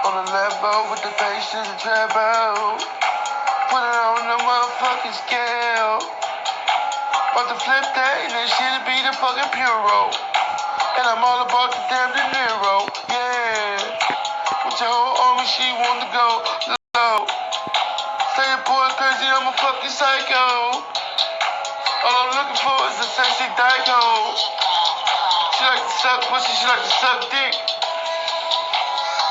On the level with the patience and treble. Put it on the motherfucking scale. About to flip that and that shit'll be the fucking puro. And I'm all about the damn De Niro. Yeah. With your whole army, she want to go low. Say a boy crazy, I'm a fucking psycho. All I'm looking for is a sexy dyke-ho. She like to suck pussy, she like to suck dick.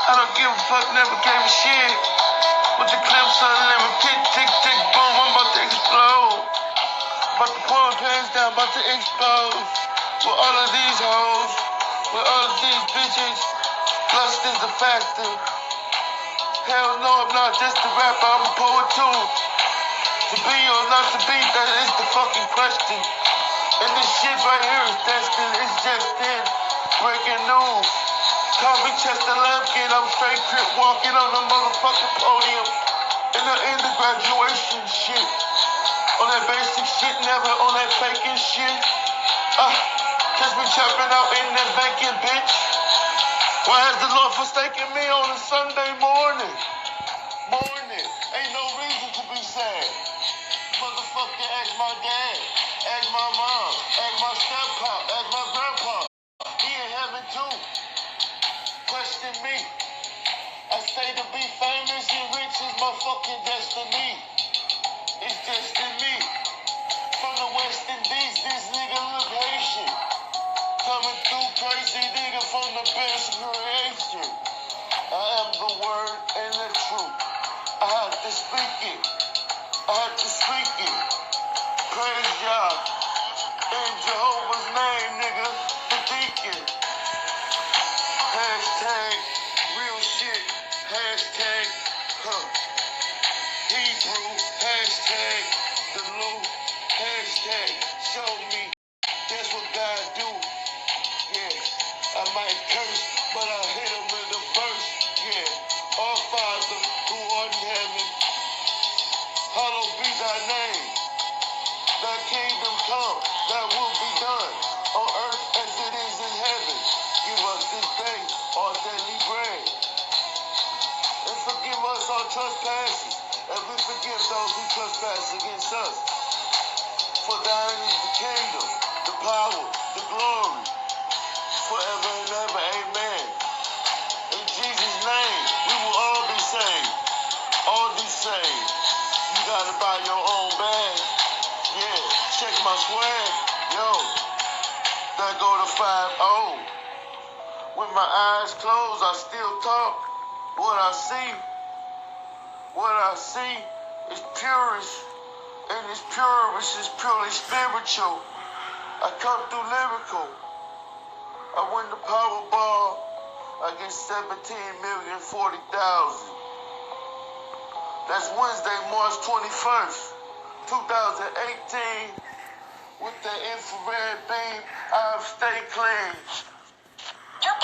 I don't give a fuck, never gave a shit. With the clips on them, tick, tick, tick, boom, I'm about to explode. About to pull my pants down, about to explode. With all of these hoes, with all of these bitches, lust is a factor. Hell no, I'm not just a rapper, I'm a poet too. To be or not to be, that is the fucking question. And this shit right here is destined, it's just in. Breaking news. Call me Chester Lumpkin, I'm straight crip walking on the motherfucking podium. In the graduation shit. On that basic shit, never on that faking shit. Catch me chopping out in that bacon, bitch. Why has the Lord forsaken me on a Sunday morning? Ain't no reason to be sad. Motherfucker, ask my dad, ask my mom, ask my step-pop, ask my grandpa. He in heaven too. Question me. I say to be famous and rich is my fucking destiny. It's destiny. From the West Indies, this nigga look Haitian. Coming through crazy nigga from the best creation. I am the word and the truth. I have to speak it. Praise y'all. In Jehovah's name, nigga. The deacon. Hashtag real shit. Hashtag Hebrew. Hashtag the Lord. Hashtag show me. That's what God do. Yeah. I might curse, but I hit him in the verse. Yeah. Our Father who art in heaven. Hallowed be thy name. Thy kingdom come. Thy will be done. On earth as it is in heaven. Give us this day our daily bread. And forgive us our trespasses. And we forgive those who trespass against us. For thine is the kingdom, the power, the glory. Forever and ever. Amen. In Jesus' name, we will all be saved. All be saved. You gotta buy your own bag. Yeah, check my swag. Yo, that go to 5-0. With my eyes closed, I still talk. What I see is purest. And it's purest is purely spiritual. I come through lyrical. I win the Powerball. I get 17,040,000. That's Wednesday, March 21st, 2018. With the infrared beam, I've stayed clean. Your